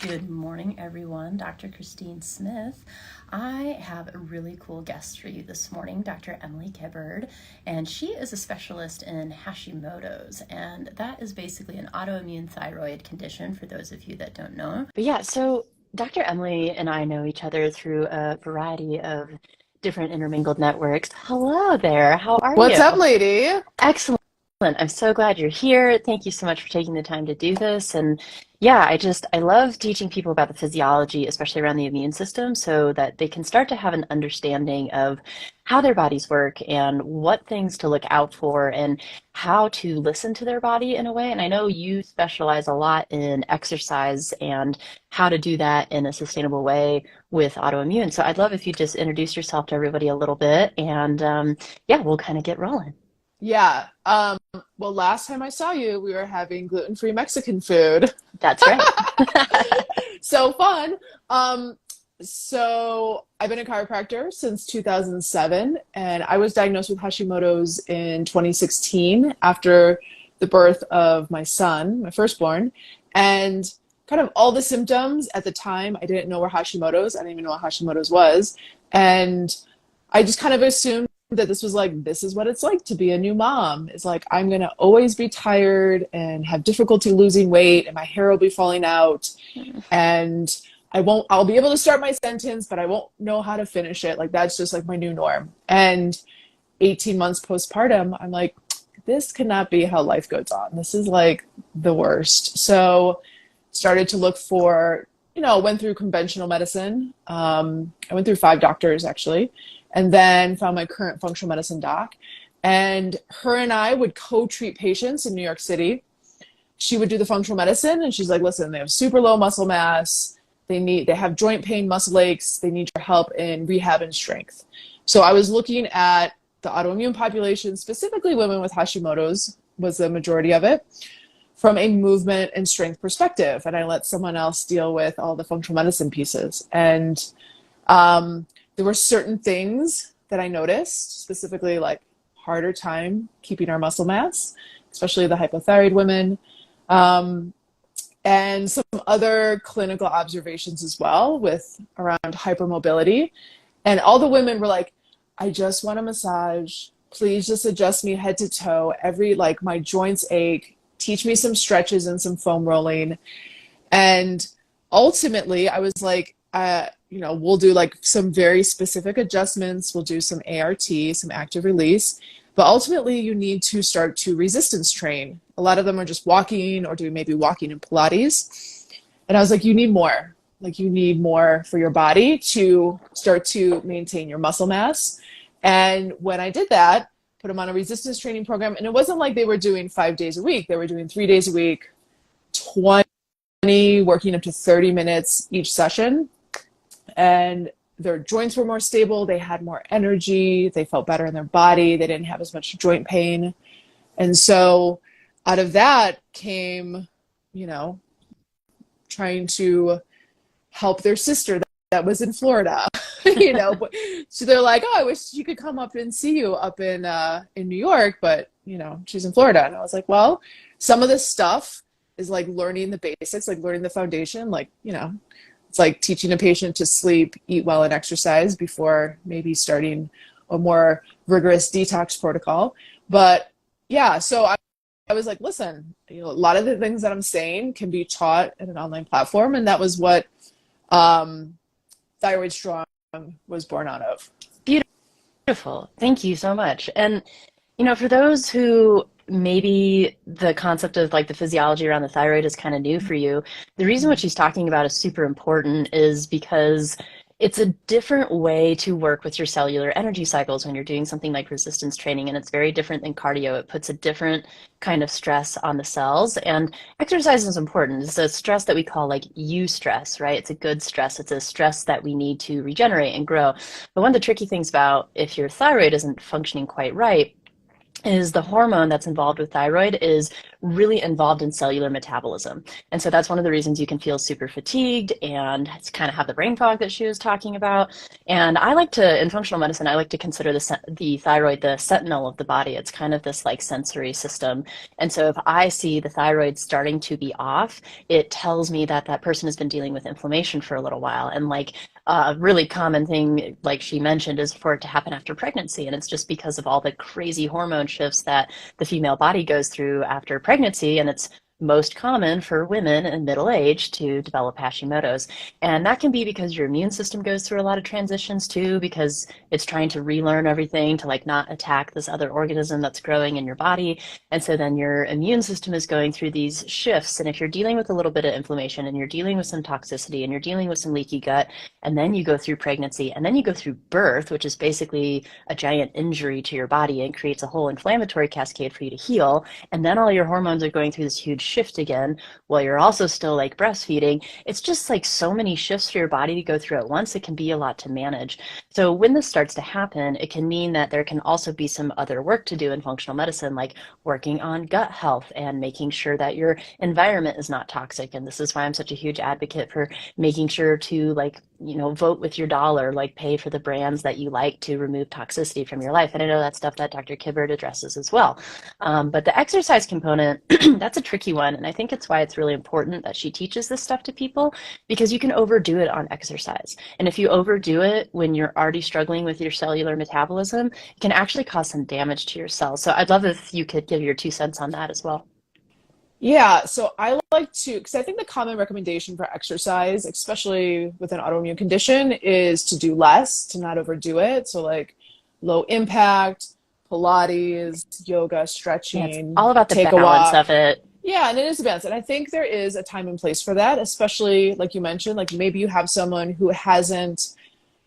Good morning, everyone. Dr. Christine Smith. I have a really cool guest for you this morning, Dr. Emily Kiberd, and she is a specialist in Hashimoto's, and that is basically an autoimmune thyroid condition for those of you that don't know. But yeah, so Dr. Emily and I know each other through a variety of different intermingled networks. Hello there. How are What's you? up, lady? Excellent. I'm so glad you're here. Thank you so much for taking the time to do this. And yeah, I love teaching people about the physiology, especially around the immune system, so that they can start to have an understanding of how their bodies work and what things to look out for and how to listen to their body in a way. And I know you specialize a lot in exercise and how to do that in a sustainable way with autoimmune. So I'd love if you just introduce yourself to everybody a little bit and yeah, we'll kind of get rolling. Yeah. Well, last time I saw you, we were having gluten-free Mexican food. That's right. So fun. So I've been a chiropractor since 2007, and I was diagnosed with Hashimoto's in 2016 after the birth of my son, my firstborn, and kind of all the symptoms at the time. I didn't know were Hashimoto's. I didn't even know what Hashimoto's was. And I just kind of assumed that this was like, this is what it's like to be a new mom. It's like, I'm going to always be tired and have difficulty losing weight, and my hair will be falling out. And I'll be able to start my sentence, but I won't know how to finish it. Like, that's just like my new norm. And 18 months postpartum, I'm like, this cannot be how life goes on. This is like the worst. So started to look for, went through conventional medicine. I went through 5 doctors actually, and then found my current functional medicine doc. And her and I would co-treat patients in New York City. She would do the functional medicine, and she's like, listen, they have super low muscle mass. They have joint pain, muscle aches. They need your help in rehab and strength. So I was looking at the autoimmune population, specifically women with Hashimoto's was the majority of it, from a movement and strength perspective. And I let someone else deal with all the functional medicine pieces. And there were certain things that I noticed, specifically like harder time keeping our muscle mass, especially the hypothyroid women, and some other clinical observations as well with around hypermobility. And all the women were like, I just want a massage. Please just adjust me head to toe. Like my joints ache. Teach me some stretches and some foam rolling. And ultimately I was like, we'll do like some very specific adjustments. We'll do some ART, some active release. But ultimately, you need to start to resistance train. A lot of them are just walking or doing maybe walking and Pilates. And I was like, you need more. Like, you need more for your body to start to maintain your muscle mass. And when I did that, put them on a resistance training program. And it wasn't like they were doing 5 days a week. They were doing 3 days a week, 20, working up to 30 minutes each session. And their joints were more stable. They had more energy. They felt better in their body. They didn't have as much joint pain. And so out of that came, trying to help their sister that was in Florida, So they're like, oh, I wish she could come up and see you up in New York, but, she's in Florida. And I was like, well, some of this stuff is like learning the basics, like learning the foundation, like, it's like teaching a patient to sleep, eat well, and exercise before maybe starting a more rigorous detox protocol. But yeah, so I was like, listen, a lot of the things that I'm saying can be taught in an online platform. And that was what Thyroid Strong was born out of. Beautiful. Thank you so much. And, for those who maybe the concept of like the physiology around the thyroid is kind of new for you, the reason what she's talking about is super important is because it's a different way to work with your cellular energy cycles when you're doing something like resistance training, and it's very different than cardio. It puts a different kind of stress on the cells, and exercise is important. It's a stress that we call like eustress, right? It's a good stress. It's a stress that we need to regenerate and grow. But one of the tricky things about if your thyroid isn't functioning quite right is the hormone that's involved with thyroid is really involved in cellular metabolism. And so that's one of the reasons you can feel super fatigued and kind of have the brain fog that she was talking about. And I like to, in functional medicine, I like to consider the thyroid the sentinel of the body. It's kind of this like sensory system. And so if I see the thyroid starting to be off, it tells me that that person has been dealing with inflammation for a little while. And like a really common thing, like she mentioned, is for it to happen after pregnancy. And it's just because of all the crazy hormone shifts that the female body goes through after pregnancy. And it's most common for women in middle age to develop Hashimoto's. And that can be because your immune system goes through a lot of transitions too, because it's trying to relearn everything to like not attack this other organism that's growing in your body. And so then your immune system is going through these shifts. And if you're dealing with a little bit of inflammation and you're dealing with some toxicity and you're dealing with some leaky gut, and then you go through pregnancy and then you go through birth, which is basically a giant injury to your body and creates a whole inflammatory cascade for you to heal. And then all your hormones are going through this huge shift again while you're also still like breastfeeding. It's just like so many shifts for your body to go through at once. It can be a lot to manage. So when this starts to happen, it can mean that there can also be some other work to do in functional medicine, like working on gut health and making sure that your environment is not toxic. And this is why I'm such a huge advocate for making sure to like, you know, vote with your dollar, like pay for the brands that you like to remove toxicity from your life. And I know that's stuff that Dr. Kiberd addresses as well. But the exercise component, that's a tricky one. And I think it's why it's really important that she teaches this stuff to people, because you can overdo it on exercise. And if you overdo it when you're already struggling with your cellular metabolism, it can actually cause some damage to your cells. So I'd love if you could give your 2 cents on that as well. Yeah, so I like to, because I think the common recommendation for exercise, especially with an autoimmune condition, is to do less, to not overdo it. So like low impact, Pilates, yoga, Yeah, it's stretching, all about the take a balance of walk. it. Yeah, and it is a balance. And I think there is a time and place for that, especially like you mentioned, like maybe you have someone who hasn't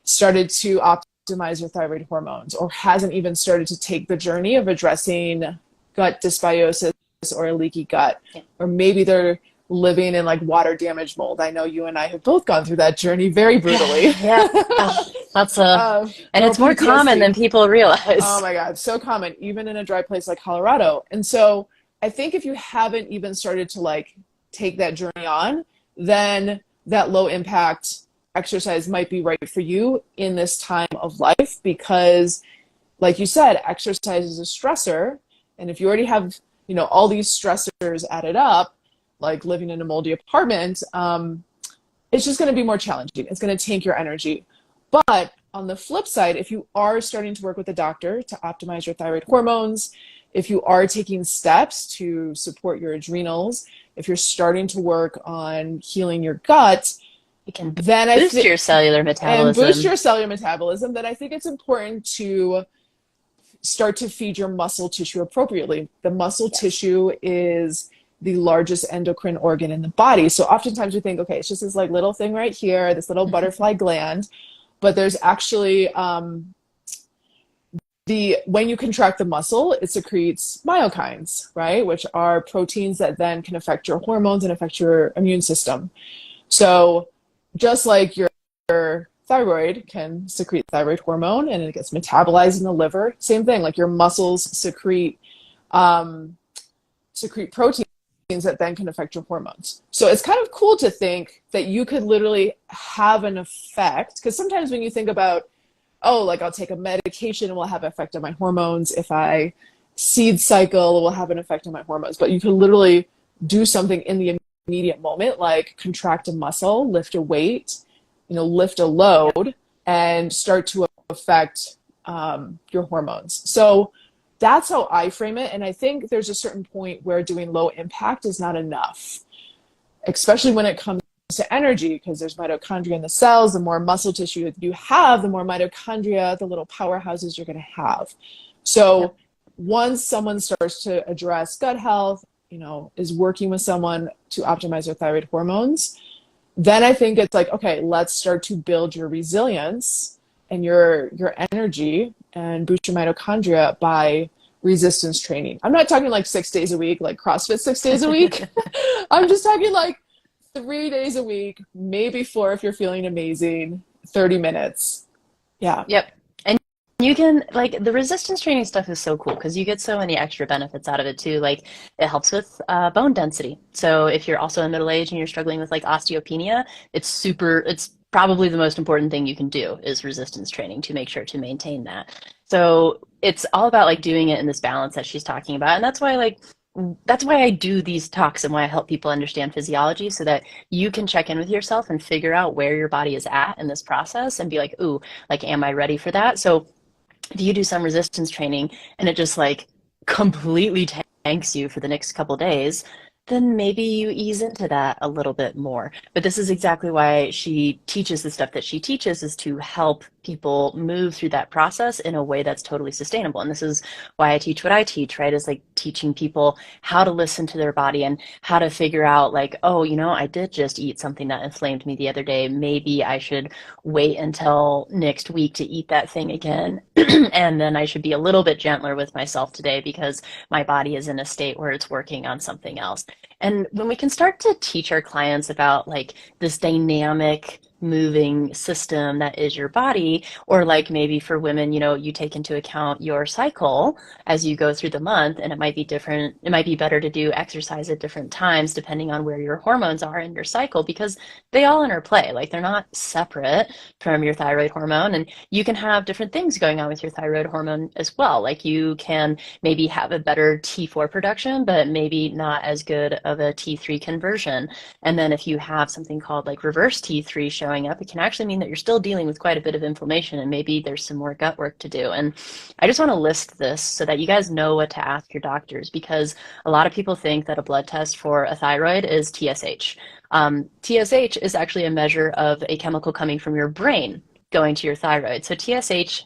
started to optimize your thyroid hormones or hasn't even started to take the journey of addressing gut dysbiosis or a leaky gut, Yeah. or maybe they're living in like water damaged mold. I know you and I have both gone through that journey very brutally. Yeah. Oh, that's and Or it's more common than PTSD. people Oh realize. my God, so common, even in a dry place like Colorado. And so I think if you haven't even started to like take that journey on, then that low impact exercise might be right for you in this time of life, because like you said, exercise is a stressor. And if you already have, you know, all these stressors added up, like living in a moldy apartment, it's just going to be more challenging. It's going to tank your energy. But on the flip side, if you are starting to work with a doctor to optimize your thyroid hormones, if you are taking steps to support your adrenals, if you're starting to work on healing your gut, It can then I boost think, your cellular and boost metabolism. your cellular metabolism, then I think it's important to start to feed your muscle tissue appropriately. The muscle Yes. tissue is the largest endocrine organ in the body. So oftentimes we think, okay, it's just this like little thing right here, this little butterfly gland, but there's actually the when you contract the muscle, it secretes myokines, right, which are proteins that then can affect your hormones and affect your immune system. So just like your thyroid can secrete thyroid hormone and it gets metabolized in the liver, same thing, like your muscles um, secrete proteins that then can affect your hormones. So it's kind of cool to think that you could literally have an effect, because sometimes when you think about, oh, like I'll take a medication and will have an effect on my hormones. If I seed cycle, it will have an effect on my hormones. But you can literally do something in the immediate moment, like contract a muscle, lift a weight, you know, lift a Yep. load, and start to affect your hormones. So that's how I frame it. And I think there's a certain point where doing low impact is not enough, especially when it comes to energy, because there's mitochondria in the cells. The more muscle tissue you have, the more mitochondria, the little powerhouses you're going to have. So Yep. once someone starts to address gut health, you know, is working with someone to optimize their thyroid hormones, then I think it's like, okay, let's start to build your resilience and your energy and boost your mitochondria by resistance training. I'm not talking like 6 days a week, like CrossFit 6 days a week. I'm just talking like 3 days a week, maybe four if you're feeling amazing, 30 minutes. Yeah. Yep. And you can, like, the resistance training stuff is so cool because you get so many extra benefits out of it too. Like, it helps with bone density. So if you're also in middle age and you're struggling with like osteopenia, it's probably the most important thing you can do is resistance training to make sure to maintain that. So it's all about like doing it in this balance that she's talking about. And that's why I do these talks and why I help people understand physiology so that you can check in with yourself and figure out where your body is at in this process and be like, ooh, like, am I ready for that? So if you do some resistance training and it just like completely tanks you for the next couple days, then maybe you ease into that a little bit more. But this is exactly why she teaches the stuff that she teaches, is to help people move through that process in a way that's totally sustainable. And this is why I teach what I teach, right? Is like teaching people how to listen to their body and how to figure out like, oh, I did just eat something that inflamed me the other day. Maybe I should wait until next week to eat that thing again. And then I should be a little bit gentler with myself today because my body is in a state where it's working on something else. And when we can start to teach our clients about like this dynamic moving system that is your body, or like maybe for women, you take into account your cycle as you go through the month, and it might be different. It might be better to do exercise at different times depending on where your hormones are in your cycle, because they all interplay. Like, they're not separate from your thyroid hormone, and you can have different things going on with your thyroid hormone as well. Like, you can maybe have a better T4 production, but maybe not as good of a T3 conversion. And then if you have something called like reverse T3 showing up, it can actually mean that you're still dealing with quite a bit of inflammation and maybe there's some more gut work to do. And I just want to list this so that you guys know what to ask your doctors, because a lot of people think that a blood test for a thyroid is TSH. TSH is actually a measure of a chemical coming from your brain going to your thyroid. So TSH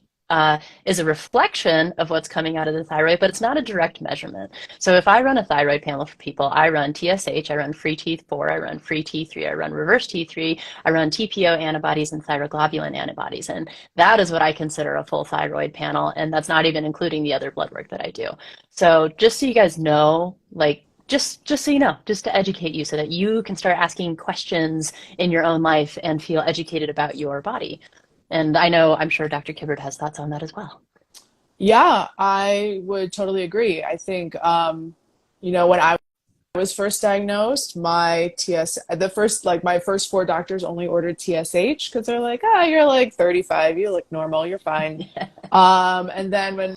is a reflection of what's coming out of the thyroid, but it's not a direct measurement. So if I run a thyroid panel for people, I run TSH, I run free T4, I run free T3, I run reverse T3, I run TPO antibodies and thyroglobulin antibodies. And that is what I consider a full thyroid panel. And that's not even including the other blood work that I do. So just so you guys know, like, just so you know, just to educate you so that you can start asking questions in your own life and feel educated about your body. And I'm sure Dr. Kiberd has thoughts on that as well. Yeah, I would totally agree. I think, when I was first diagnosed, my first four doctors only ordered TSH because they're like, you're like 35, you look normal, you're fine. And then when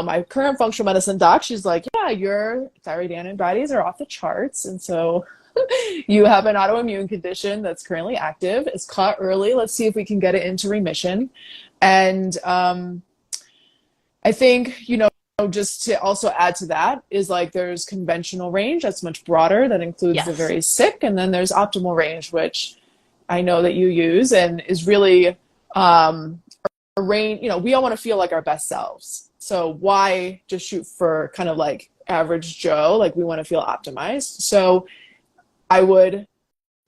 my current functional medicine doc, she's like, yeah, your thyroid antibodies are off the charts. And so you have an autoimmune condition that's currently active. It's caught early. Let's see if we can get it into remission. And I think, just to also add to that is like there's conventional range that's much broader that includes the very sick. And then there's optimal range, which I know that you use and is really a range. We all want to feel like our best selves. So why just shoot for kind of like average Joe? Like, we want to feel optimized. So I would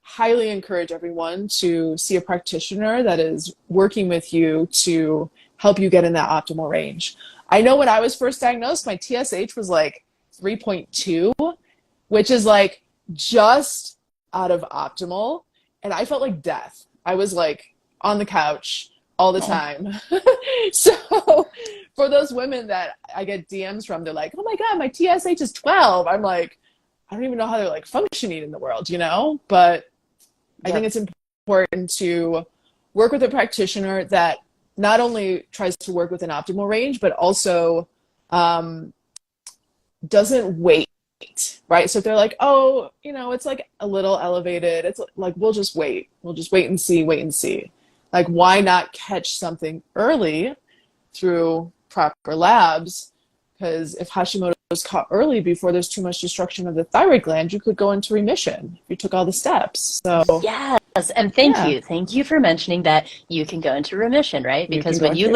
highly encourage everyone to see a practitioner that is working with you to help you get in that optimal range. I know when I was first diagnosed, my TSH was like 3.2, which is like just out of optimal. And I felt like death. I was like on the couch all the time. So for those women that I get DMs from, they're like, oh my God, my TSH is 12. I'm like, I don't even know how they're like functioning in the world, but I think it's important to work with a practitioner that not only tries to work with an optimal range, but also doesn't wait, right? So if they're like, oh, it's like a little elevated, it's like, we'll just wait and see. Like, why not catch something early through proper labs? Because if Hashimoto is caught early before there's too much destruction of the thyroid gland, you could go into remission if you took all the steps. So yes, and thank you for mentioning that you can go into remission, right? Because when you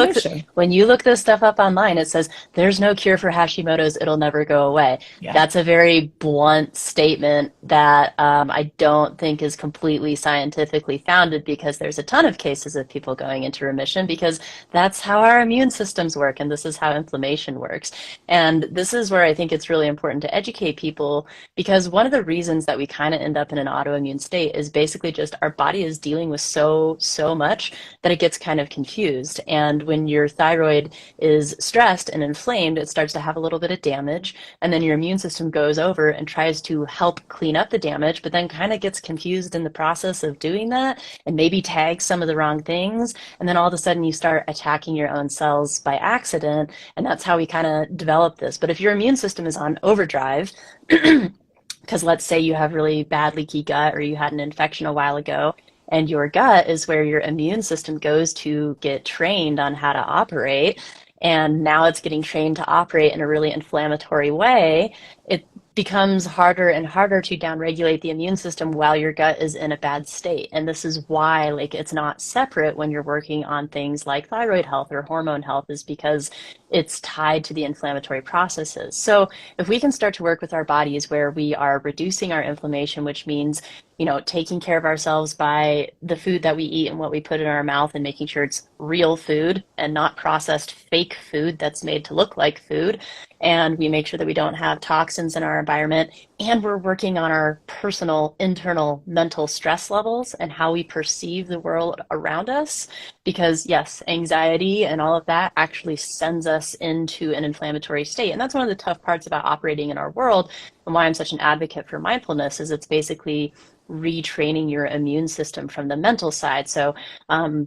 look this stuff up online, it says there's no cure for Hashimoto's, it'll never go away. Yeah. That's a very blunt statement that I don't think is completely scientifically founded, because there's a ton of cases of people going into remission because that's how our immune systems work, and this is how inflammation works. And this is where where I think it's really important to educate people, because one of the reasons that we kind of end up in an autoimmune state is basically just our body is dealing with so much that it gets kind of confused. And when your thyroid is stressed and inflamed, it starts to have a little bit of damage, and then your immune system goes over and tries to help clean up the damage, but then kind of gets confused in the process of doing that and maybe tags some of the wrong things. And then all of a sudden you start attacking your own cells by accident. And that's how we kind of develop this. But if your immune system is on overdrive, because let's say you have really bad leaky gut or you had an infection a while ago, and your gut is where your immune system goes to get trained on how to operate, and now it's getting trained to operate in a really inflammatory way, it becomes harder and harder to downregulate the immune system while your gut is in a bad state. And this is why like it's not separate when you're working on things like thyroid health or hormone health, is because it's tied to the inflammatory processes. So if we can start to work with our bodies where we are reducing our inflammation, which means, you know, taking care of ourselves by the food that we eat and what we put in our mouth, and making sure it's real food and not processed fake food that's made to look like food. And we make sure that we don't have toxins in our environment. And we're working on our personal, internal, mental stress levels and how we perceive the world around us. Because yes, anxiety and all of that actually sends us into an inflammatory state. And that's one of the tough parts about operating in our world, and why I'm such an advocate for mindfulness, is it's basically retraining your immune system from the mental side. So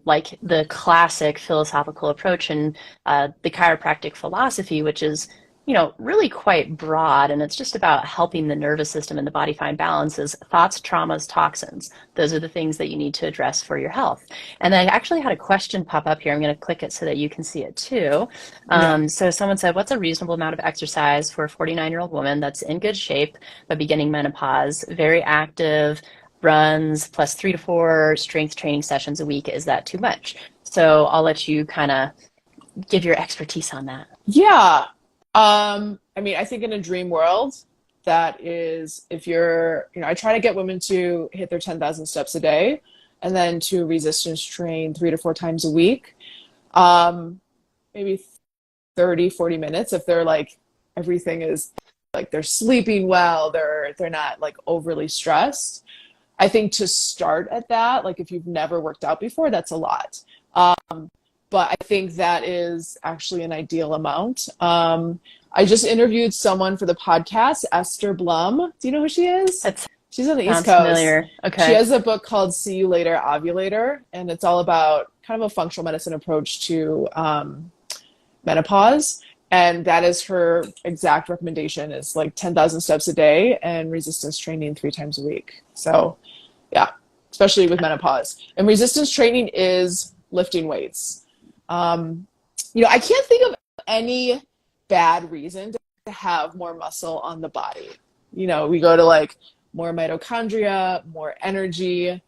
like the classic philosophical approach in the chiropractic philosophy, which is, you know, really quite broad, and it's just about helping the nervous system and the body find balance, is thoughts, traumas, toxins. Those are the things that you need to address for your health. And I actually had a question pop up here. I'm going to click it so that you can see it too. Yeah. So someone said, what's a reasonable amount of exercise for a 49-year-old woman that's in good shape but beginning menopause, very active, runs plus 3 to 4 strength training sessions a week? Is that too much? So I'll let you kind of give your expertise on that. Yeah. I mean, I think in a dream world, that is, if you're, you know, I try to get women to hit their 10,000 steps a day, and then to resistance train 3 to 4 times a week. Maybe 30, 40 minutes if they're like, everything is like, they're sleeping well, they're not like overly stressed. I think to start at that, like if you've never worked out before, that's a lot. But I think that is actually an ideal amount. I just interviewed someone for the podcast, Esther Blum. Do you know who she is? That She's on the East sounds Coast. familiar. Okay. She has a book called See You Later, Ovulator, and it's all about kind of a functional medicine approach to menopause. And that is her exact recommendation, is like 10,000 steps a day and resistance training 3 times a week. So yeah, especially with menopause. And resistance training is lifting weights. You know, I can't think of any bad reason to have more muscle on the body. You know, we go to like more mitochondria, more energy.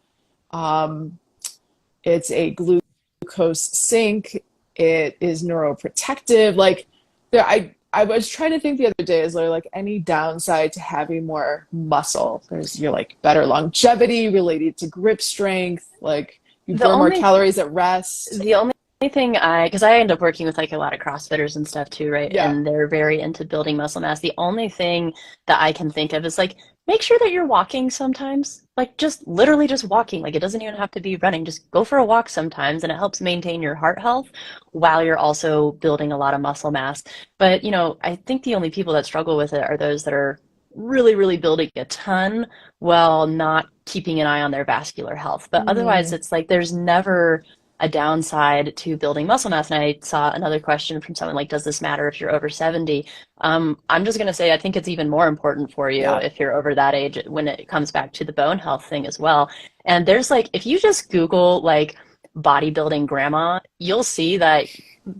It's a glucose sink. It is neuroprotective. Like there, I was trying to think the other day, is there like any downside to having more muscle? There's, you're like better longevity related to grip strength. Like you burn more calories at rest. The only thing because I end up working with like a lot of CrossFitters and stuff too, right? Yeah. And they're very into building muscle mass. The only thing that I can think of is like, make sure that you're walking sometimes. Like just literally just walking. Like it doesn't even have to be running. Just go for a walk sometimes, and it helps maintain your heart health while you're also building a lot of muscle mass. But, you know, I think the only people that struggle with it are those that are really, really building a ton while not keeping an eye on their vascular health. But otherwise, it's like there's never a downside to building muscle mass. And I saw another question from someone like, does this matter if you're over 70? I'm just going to say, I think it's even more important for you if you're over that age, when it comes back to the bone health thing as well. And there's like, if you just Google like bodybuilding grandma, you'll see that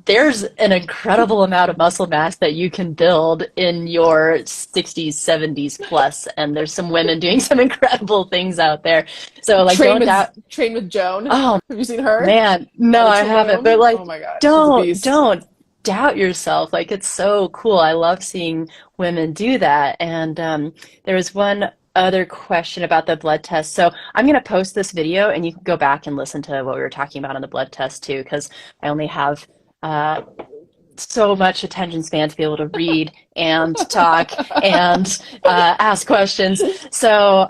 there's an incredible amount of muscle mass that you can build in your 60s, 70s plus. And there's some women doing some incredible things out there. So like, Train with Joan. Oh, have you seen her? Man, no, I haven't. But like, oh my God, don't doubt yourself. Like, it's so cool. I love seeing women do that. And there was one other question about the blood test. So I'm going to post this video, and you can go back and listen to what we were talking about on the blood test too, because I only have so much attention span to be able to read and talk and ask questions. So,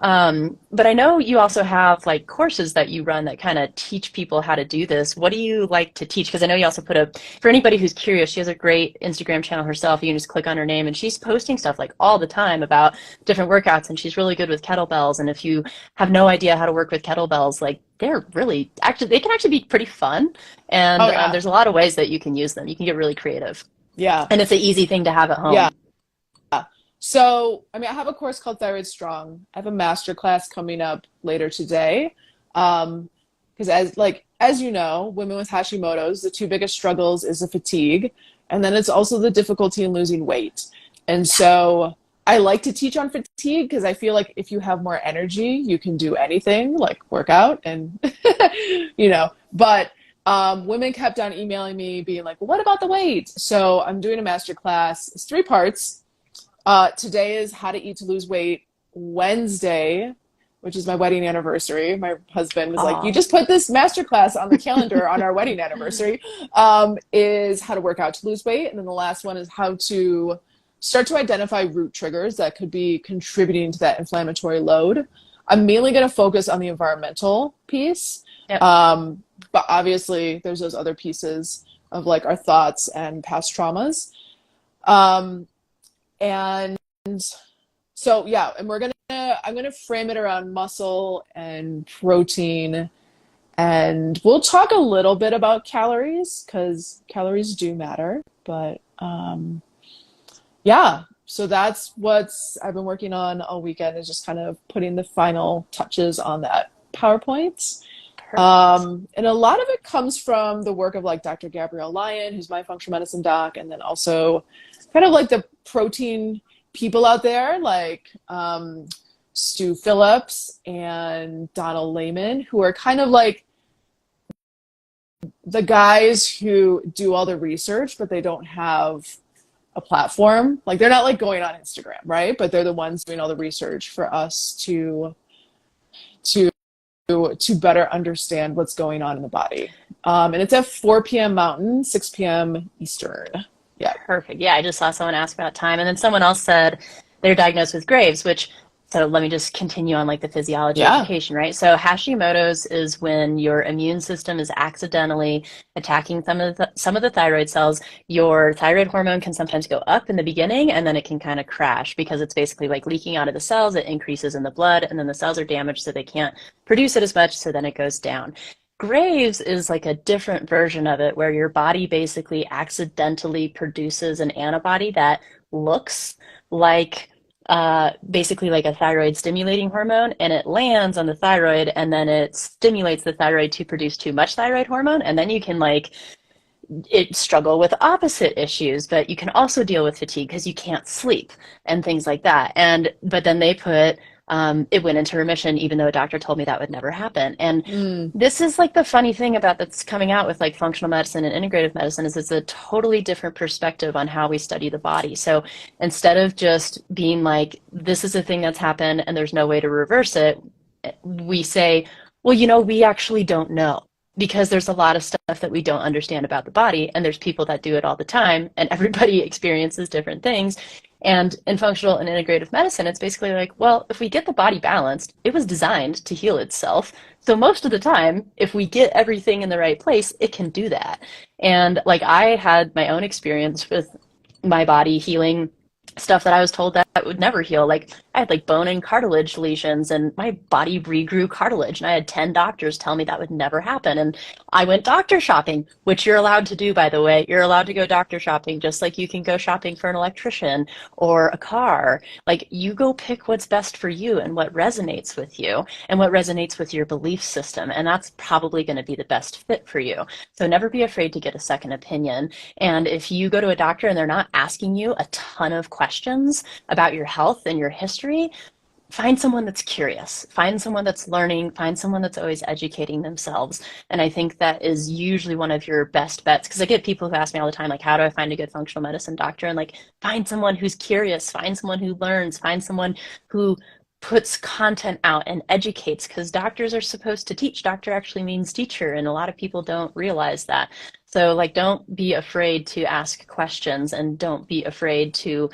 but I know you also have like courses that you run that kind of teach people how to do this. What do you like to teach? Because I know you also put for anybody who's curious, she has a great Instagram channel herself. You can just click on her name and she's posting stuff like all the time about different workouts, and she's really good with kettlebells. And if you have no idea how to work with kettlebells, like they're really actually, they can actually be pretty fun. And Oh yeah. there's a lot of ways that you can use them. You can get really creative. Yeah. And it's an easy thing to have at Yeah. home. So, I mean, I have a course called Thyroid Strong. I have a master class coming up later today. Because as you know, women with Hashimoto's, the two biggest struggles is the fatigue, and then it's also the difficulty in losing weight. And so I like to teach on fatigue because I feel like if you have more energy, you can do anything, like work out and but women kept on emailing me being like, well, what about the weight? So I'm doing a master class. It's 3 parts. Today is how to eat to lose weight. Wednesday, which is my wedding anniversary, my husband was like, you Aw. just put this masterclass on the calendar on our wedding anniversary, is how to work out to lose weight. And then the last one is how to start to identify root triggers that could be contributing to that inflammatory load. I'm mainly going to focus on the environmental piece. Yep. But obviously there's those other pieces of like our thoughts and past traumas. And so, yeah, and I'm gonna frame it around muscle and protein, and we'll talk a little bit about calories because calories do matter. But yeah, so that's what I've been working on all weekend, is just kind of putting the final touches on that PowerPoint. Perfect. And a lot of it comes from the work of like Dr. Gabrielle Lyon, who's my functional medicine doc, and then also kind of like the protein people out there, like Stu Phillips and Donald Lehman, who are kind of like the guys who do all the research, but they don't have a platform. Like they're not like going on Instagram, right? But they're the ones doing all the research for us to better understand what's going on in the body. And it's at 4 p.m. Mountain, 6 p.m. Eastern. Yeah. Perfect. Yeah, I just saw someone ask about time, and then someone else said they're diagnosed with Graves, which, so let me just continue on like the physiology Yeah. education, right? So Hashimoto's is when your immune system is accidentally attacking some of the thyroid cells. Your thyroid hormone can sometimes go up in the beginning, and then it can kind of crash because it's basically like leaking out of the cells. It increases in the blood, and then the cells are damaged, so they can't produce it as much, so then it goes down. Graves is like a different version of it where your body basically accidentally produces an antibody that looks like basically like a thyroid stimulating hormone, and it lands on the thyroid, and then it stimulates the thyroid to produce too much thyroid hormone, and then you can like it struggle with opposite issues, but you can also deal with fatigue because you can't sleep and things like that. And but then they put it went into remission, even though a doctor told me that would never happen. And Mm. this is like the funny thing about that's coming out with like functional medicine and integrative medicine is it's a totally different perspective on how we study the body. So instead of just being like, this is a thing that's happened and there's no way to reverse it, we say, well, we actually don't know because there's a lot of stuff that we don't understand about the body, and there's people that do it all the time, and everybody experiences different things. And in functional and integrative medicine, it's basically like, well, if we get the body balanced, it was designed to heal itself. So most of the time, if we get everything in the right place, it can do that. And like I had my own experience with my body healing stuff that I was told that would never heal. Like I had like bone and cartilage lesions and my body regrew cartilage, and I had 10 doctors tell me that would never happen. And I went doctor shopping, which you're allowed to do, by the way. You're allowed to go doctor shopping just like you can go shopping for an electrician or a car. Like you go pick what's best for you and what resonates with you and what resonates with your belief system. And that's probably going to be the best fit for you. So never be afraid to get a second opinion. And if you go to a doctor and they're not asking you a ton of questions about your health and your history, find someone that's curious, find someone that's learning, find someone that's always educating themselves. And I think that is usually one of your best bets, because I get people who ask me all the time, like, how do I find a good functional medicine doctor? And like, find someone who's curious, find someone who learns, find someone who puts content out and educates, because doctors are supposed to teach. Doctor actually means teacher, and a lot of people don't realize that. So, like, don't be afraid to ask questions and don't be afraid to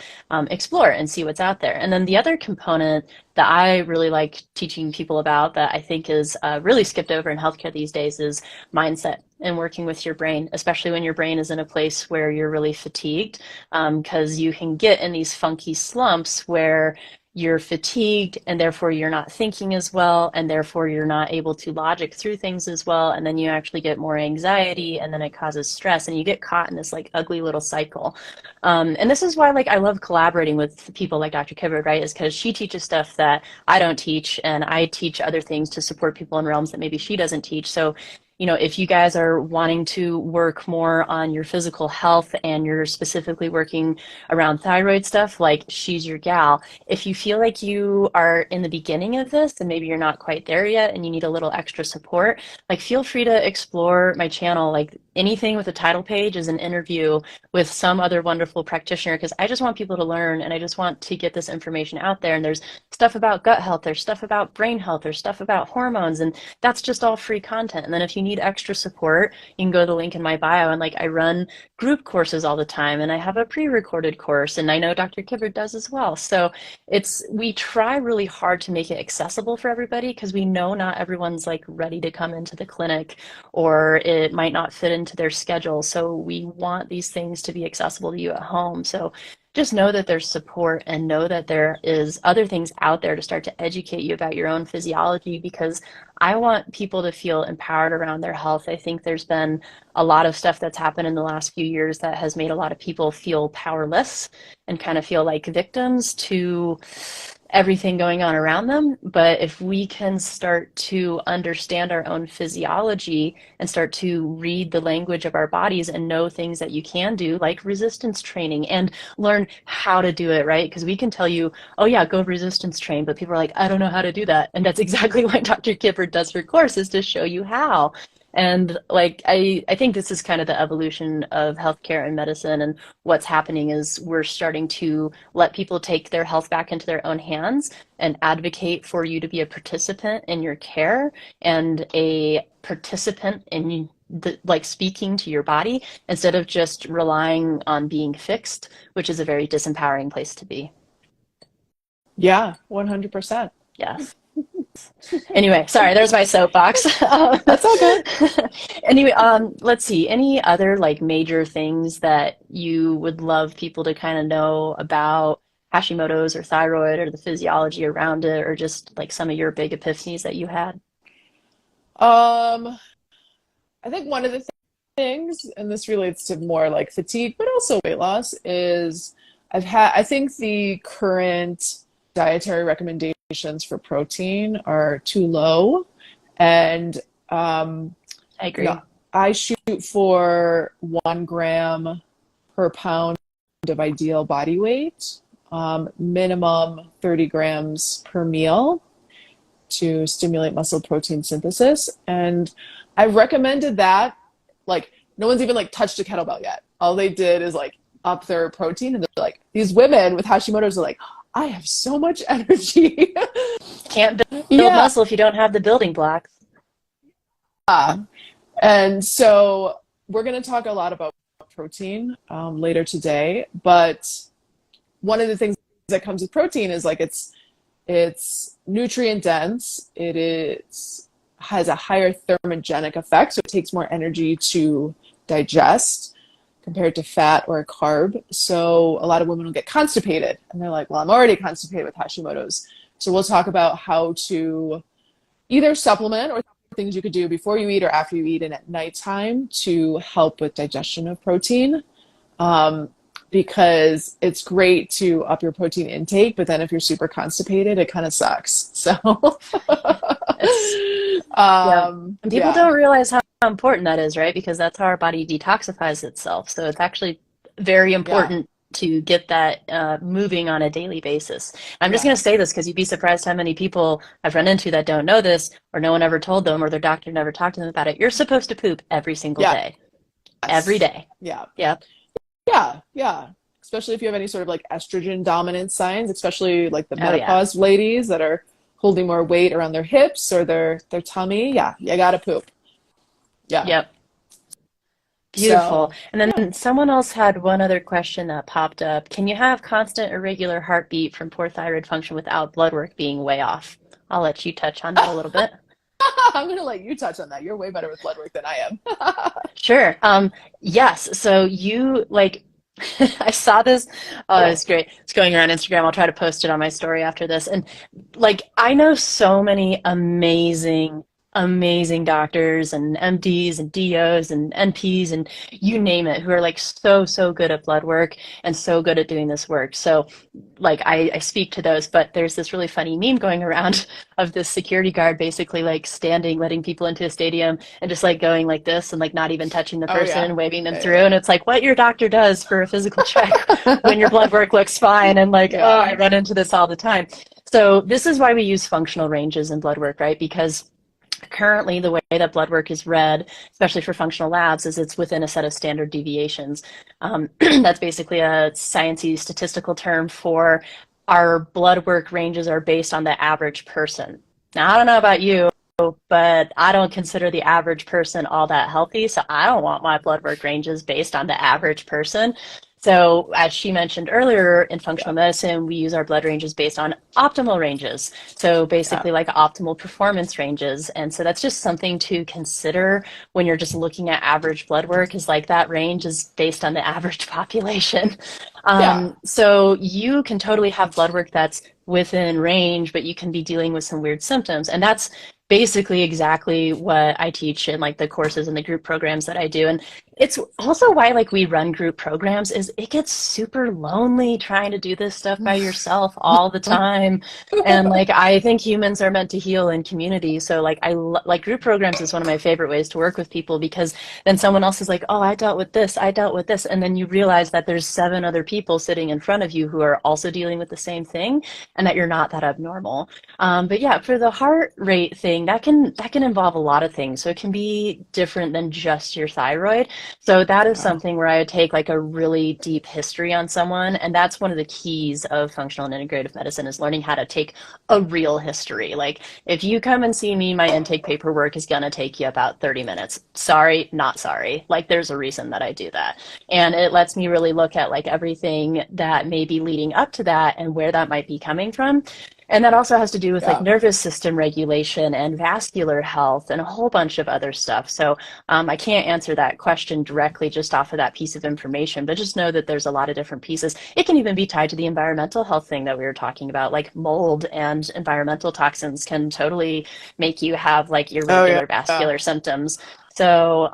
explore and see what's out there. And then the other component that I really like teaching people about that I think is really skipped over in healthcare these days is mindset and working with your brain, especially when your brain is in a place where you're really fatigued, because you can get in these funky slumps where you're fatigued and therefore you're not thinking as well and therefore you're not able to logic through things as well, and then you actually get more anxiety and then it causes stress and you get caught in this like ugly little cycle. And this is why like I love collaborating with people like Dr. Kiberd, right, is because she teaches stuff that I don't teach and I teach other things to support people in realms that maybe she doesn't teach. So if you guys are wanting to work more on your physical health and you're specifically working around thyroid stuff, like she's your gal. If you feel like you are in the beginning of this and maybe you're not quite there yet and you need a little extra support, like feel free to explore my channel. Like anything with a title page is an interview with some other wonderful practitioner, because I just want people to learn and I just want to get this information out there. And there's stuff about gut health, there's stuff about brain health, there's stuff about hormones, and that's just all free content. And then if you need extra support, you can go to the link in my bio, and like I run group courses all the time and I have a pre-recorded course, and I know Dr. Kiberd does as well. So we try really hard to make it accessible for everybody because we know not everyone's like ready to come into the clinic or it might not fit into their schedule. So we want these things to be accessible to you at home. So just know that there's support and know that there is other things out there to start to educate you about your own physiology, because I want people to feel empowered around their health. I think there's been a lot of stuff that's happened in the last few years that has made a lot of people feel powerless and kind of feel like victims to everything going on around them. But if we can start to understand our own physiology and start to read the language of our bodies and know things that you can do, like resistance training, and learn how to do it, right? Because we can tell you, oh yeah, go resistance train, but people are like, I don't know how to do that. And that's exactly why Dr. Kiberd does her course, is to show you how. And like I think this is kind of the evolution of healthcare and medicine, and what's happening is we're starting to let people take their health back into their own hands and advocate for you to be a participant in your care and a participant in like speaking to your body instead of just relying on being fixed, which is a very disempowering place to be. Yeah, 100%. Yes. Anyway, sorry, there's my soapbox. That's all good. Anyway, let's see. Any other like major things that you would love people to kind of know about Hashimoto's or thyroid or the physiology around it, or just like some of your big epiphanies that you had? Um, I think one of the things, and this relates to more like fatigue, but also weight loss, is I think the current dietary recommendations for protein are too low. And I agree. I shoot for 1 gram per pound of ideal body weight, minimum 30 grams per meal to stimulate muscle protein synthesis. And I've recommended that, like, no one's even like touched a kettlebell yet. All they did is like up their protein, and they're like, these women with Hashimoto's are like, I have so much energy. Can't build Yeah. muscle if you don't have the building blocks. And so we're going to talk a lot about protein later today. But one of the things that comes with protein is like it's nutrient dense. Has a higher thermogenic effect, so it takes more energy to digest compared to fat or a carb. So a lot of women will get constipated and they're like, well, I'm already constipated with Hashimoto's. So we'll talk about how to either supplement or things you could do before you eat or after you eat and at nighttime to help with digestion of protein. Because it's great to up your protein intake, but then if you're super constipated, it kind of sucks. So yeah. And people don't realize how important that is, right? Because that's how our body detoxifies itself. So it's actually very important to get that moving on a daily basis. I'm just going to say this because you'd be surprised how many people I've run into that don't know this, or no one ever told them, or their doctor never talked to them about it. You're supposed to poop every single day. Yes. Every day. Yeah. Yep. Yeah. Especially if you have any sort of like estrogen dominant signs, especially like the menopause ladies that are holding more weight around their hips or their tummy. Yeah, you gotta poop. Yeah. Yep. Beautiful. So, And yeah. then someone else had one other question that popped up. Can you have constant irregular heartbeat from poor thyroid function without blood work being way off? I'll let you touch on that a little bit. I'm going to let you touch on that. You're way better with blood work than I am. Sure. Yes. So you like, I saw this. Oh, it's great. It's going around Instagram. I'll try to post it on my story after this. And like, I know so many amazing doctors and MDs and DOs and NPs and you name it, who are like so good at blood work and so good at doing this work. So like I speak to those, but there's this really funny meme going around of this security guard basically like standing, letting people into a stadium and just like going like this and like not even touching the Oh, yeah. person, waving them through. Yeah, And it's like what your doctor does for a physical check when your blood work looks fine. And like, oh, yeah. I run into this all the time. So this is why we use functional ranges in blood work, right? Because currently the way that blood work is read, especially for functional labs, is it's within a set of standard deviations. That's basically a sciencey statistical term for our blood work ranges are based on the average person. Now, I don't know about you, but I don't consider the average person all that healthy, so I don't want my blood work ranges based on the average person. So, as she mentioned earlier, in functional Yeah. medicine, we use our blood ranges based on optimal ranges. So, Yeah. basically, like optimal performance ranges. And so, that's just something to consider when you're just looking at average blood work, is like that range is based on the average population. Yeah. So, you can totally have blood work that's within range, but you can be dealing with some weird symptoms. And that's basically exactly what I teach in like the courses and the group programs that I do. And it's also why like we run group programs is it gets super lonely trying to do this stuff by yourself all the time. And like I think humans are meant to heal in community. So like like group programs is one of my favorite ways to work with people because then someone else is like, "Oh, I dealt with this. I dealt with this." And then you realize that there's seven other people sitting in front of you who are also dealing with the same thing and that you're not that abnormal. But yeah, for the heart rate thing, that can involve a lot of things. So it can be different than just your thyroid. So that is Yeah. something where I would take like a really deep history on someone, and that's one of the keys of functional and integrative medicine is learning how to take a real history. Like if you come and see me, my intake paperwork is gonna take you about 30 minutes. Sorry, not sorry. Like there's a reason that I do that. And it lets me really look at like everything that may be leading up to that and where that might be coming from. And that also has to do with like Yeah. nervous system regulation and vascular health and a whole bunch of other stuff. So I can't answer that question directly just off of that piece of information, but just know that there's a lot of different pieces. It can even be tied to the environmental health thing that we were talking about, like mold and environmental toxins can totally make you have like Oh, yeah. irregular Yeah. vascular symptoms. So,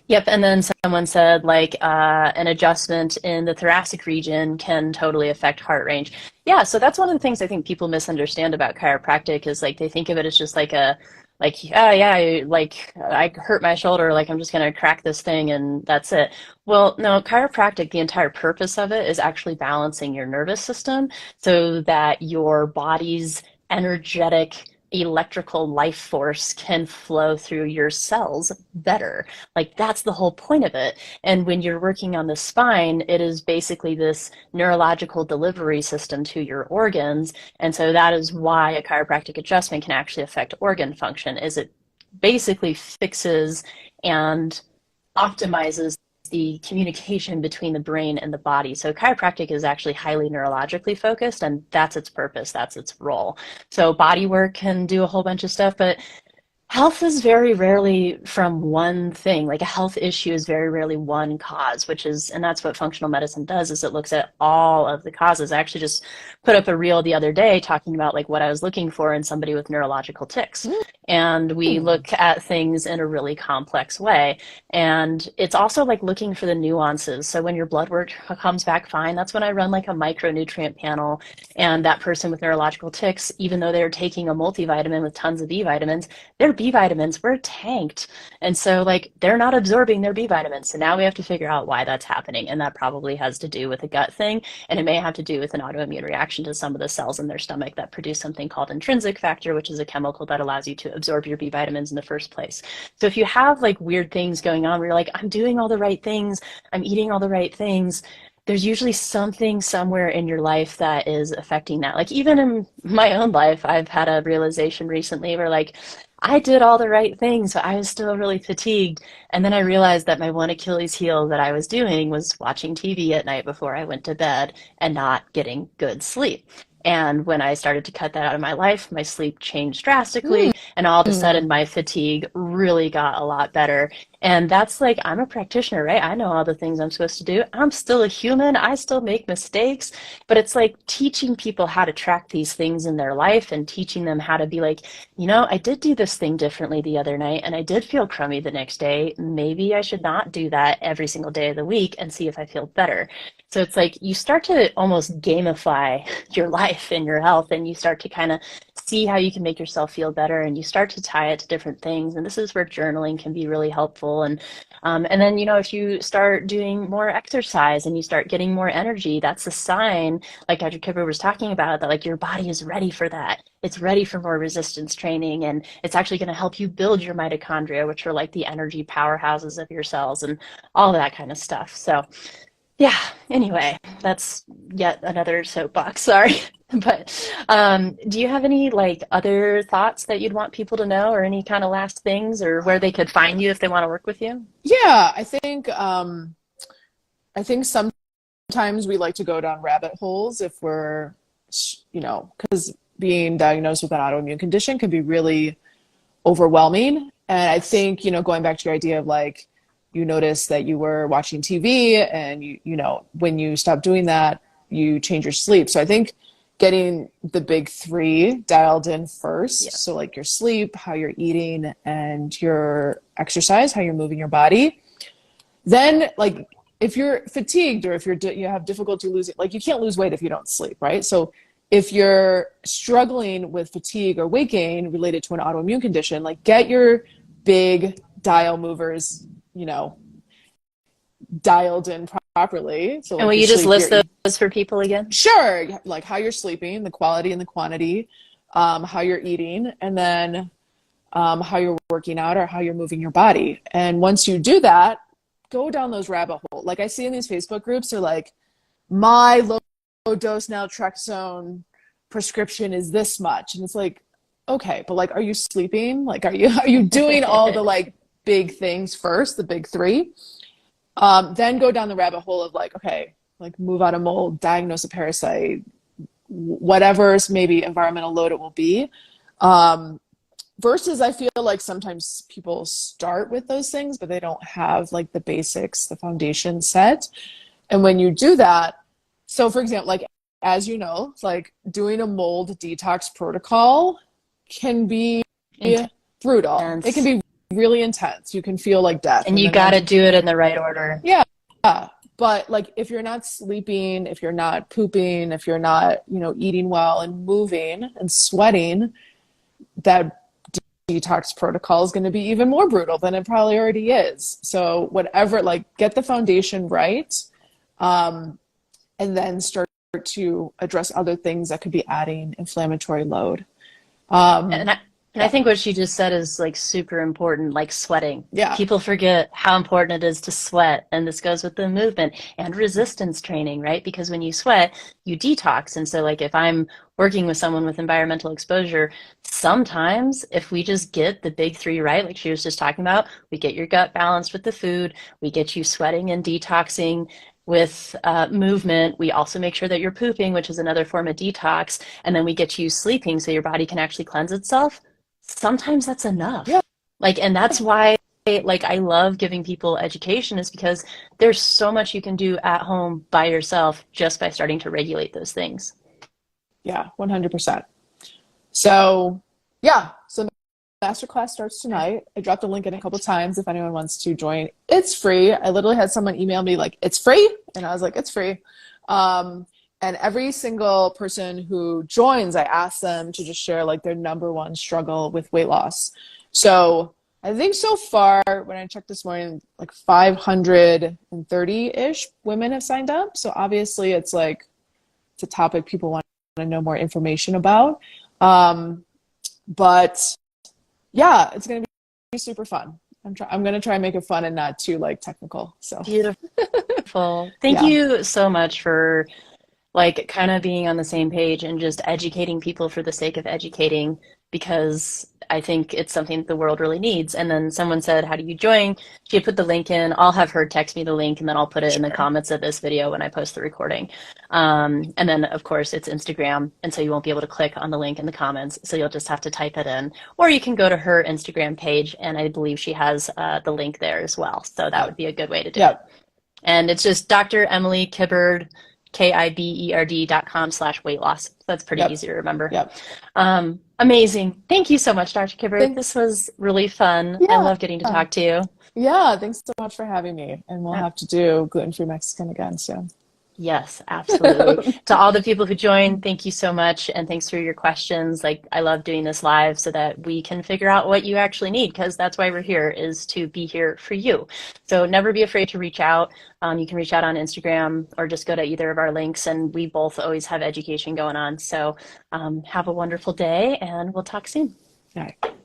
yep, and then someone said like an adjustment in the thoracic region can totally affect heart range. Yeah, so that's one of the things I think people misunderstand about chiropractic is like they think of it as just like a like oh yeah, like I hurt my shoulder, like I'm just gonna crack this thing and that's it. Well, no, chiropractic, the entire purpose of it is actually balancing your nervous system so that your body's energetic electrical life force can flow through your cells better. Like that's the whole point of it. And when you're working on the spine, it is basically this neurological delivery system to your organs. And so that is why a chiropractic adjustment can actually affect organ function, is it basically fixes and optimizes the communication between the brain and the body. So chiropractic is actually highly neurologically focused and that's its purpose, that's its role. So body work can do a whole bunch of stuff, but health is very rarely from one thing. Like a health issue is very rarely one cause, which is, and that's what functional medicine does, is it looks at all of the causes. I actually just put up a reel the other day talking about like what I was looking for in somebody with neurological tics. And we Mm. look at things in a really complex way. And it's also like looking for the nuances. So when your blood work comes back fine, that's when I run like a micronutrient panel. And that person with neurological tics, even though they're taking a multivitamin with tons of B vitamins, their B vitamins were tanked. And so like they're not absorbing their B vitamins. So now we have to figure out why that's happening. And that probably has to do with a gut thing. And it may have to do with an autoimmune reaction to some of the cells in their stomach that produce something called intrinsic factor, which is a chemical that allows you to absorb your B vitamins in the first place. So if you have like weird things going on where you're like, I'm doing all the right things, I'm eating all the right things, there's usually something somewhere in your life that is affecting that. Like even in my own life, I've had a realization recently where like I did all the right things, but I was still really fatigued. And then I realized that my one Achilles heel that I was doing was watching TV at night before I went to bed and not getting good sleep. And when I started to cut that out of my life, my sleep changed drastically, and all of a sudden Mm. my fatigue really got a lot better. And that's like, I'm a practitioner, right? I know all the things I'm supposed to do. I'm still a human. I still make mistakes, but it's like teaching people how to track these things in their life and teaching them how to be like, I did do this thing differently the other night and I did feel crummy the next day. Maybe I should not do that every single day of the week and see if I feel better. So it's like you start to almost gamify your life and your health, and you start to kind of see how you can make yourself feel better, and you start to tie it to different things. And this is where journaling can be really helpful. And then, if you start doing more exercise and you start getting more energy, that's a sign, like Dr. Kibber was talking about, that like your body is ready for that. It's ready for more resistance training, and it's actually going to help you build your mitochondria, which are like the energy powerhouses of your cells and all that kind of stuff. So, yeah, anyway, that's yet another soapbox, sorry. But do you have any like other thoughts that you'd want people to know, or any kind of last things, or where they could find you if they want to work with you? Yeah, I think sometimes we like to go down rabbit holes if we're, because being diagnosed with an autoimmune condition can be really overwhelming. And I Yes. think, going back to your idea of like, you noticed that you were watching TV and when you stop doing that, you change your sleep. So I think getting the big three dialed in Yeah. first. So like your sleep, how you're eating, and your exercise, how you're moving your body. Then like if you're fatigued or if you have difficulty losing, like you can't lose weight if you don't sleep, right? So if you're struggling with fatigue or weight gain related to an autoimmune condition, like get your big dial movers, you know, dialed in properly. So And like will your you just sleep, list those for people again? sure, like how you're sleeping, the quality and the quantity, how you're eating, and then how you're working out or how you're moving your body. And once you do that, go down those rabbit holes. Like I see in these Facebook groups, they're like, my low dose naltrexone prescription is this much. And it's like, okay, but like, are you sleeping? Like, are you doing all the like big things first, the big three? Then go down the rabbit hole of like, okay, like move out a mold, diagnose a parasite, whatever's maybe environmental load it will be. Um, Versus I feel like sometimes people start with those things, but they don't have like the basics, the foundation set. And when you do that, so for example, like as you know, like doing a mold detox protocol can be brutal. It can Intense. be really intense. You can feel like death. And And you then got to imagine, do it in the right order. yeah. But like if you're not sleeping, if you're not pooping, if you're not, eating well and moving and sweating, that detox protocol is going to be even more brutal than it probably already is. So whatever, like get the foundation right, um, and then start to address other things that could be adding inflammatory load. And Um, I yeah, think what she just said is like super important, like sweating. yeah, People forget how important it is to sweat, and this goes with the movement and resistance training, right? Because when you sweat, you detox. And so like if I'm working with someone with environmental exposure, sometimes if we just get the big three right, like she was just talking about, we get your gut balanced with the food, we get you sweating and detoxing with movement. We also make sure that you're pooping, which is another form of detox, and then we get you sleeping so your body can actually cleanse itself. Sometimes that's yeah, enough. Like, and that's why like I love giving people education, is because there's so much you can do at home by yourself just by starting to regulate those things. yeah, 100%. So yeah, so the masterclass starts tonight. I dropped a link in a couple times if anyone wants to join. It's free. I literally had someone email me like, it's free. And I was like, it's free. Um, and every single person who joins, I ask them to just share like their number one struggle with weight loss. So I think so far, when I checked this morning, like 530-ish women have signed up. So obviously it's like, it's a topic people want to know more information about. Um, but yeah, it's going to be super fun. I'm going to try and make it fun and not too like technical. So Beautiful. Thank yeah. you so much for like kind of being on the same page and just educating people for the sake of educating, because I think it's something that the world really needs. And then someone said, how do you join? She had put the link in. I'll have her text me the link, and then I'll put it in the Sure. comments of this video when I post the recording. And then, of course, it's Instagram. And so you won't be able to click on the link in the comments. So you'll just have to type it in. Or you can go to her Instagram page, and I believe she has the link there as well. So that would Yep. be a good way to do it. Yep. And it's just Dr. Emily Kiberd, Kiberd.com/weight loss. So that's pretty Yep. easy to remember. Yep. Amazing. Thank you so much, Dr. Kiberd. This Thanks. was really fun. I Yeah. love getting to talk to you. Yeah. Thanks so much for having me. And we'll Uh, have to do gluten-free Mexican again soon. Yes, absolutely. To all the people who joined, thank you so much. And thanks for your questions. Like, I love doing this live so that we can figure out what you actually need, because that's why we're here, is to be here for you. So never be afraid to reach out. You can reach out on Instagram or just go to either of our links, and we both always have education going on. So have a wonderful day, and we'll talk soon. All right.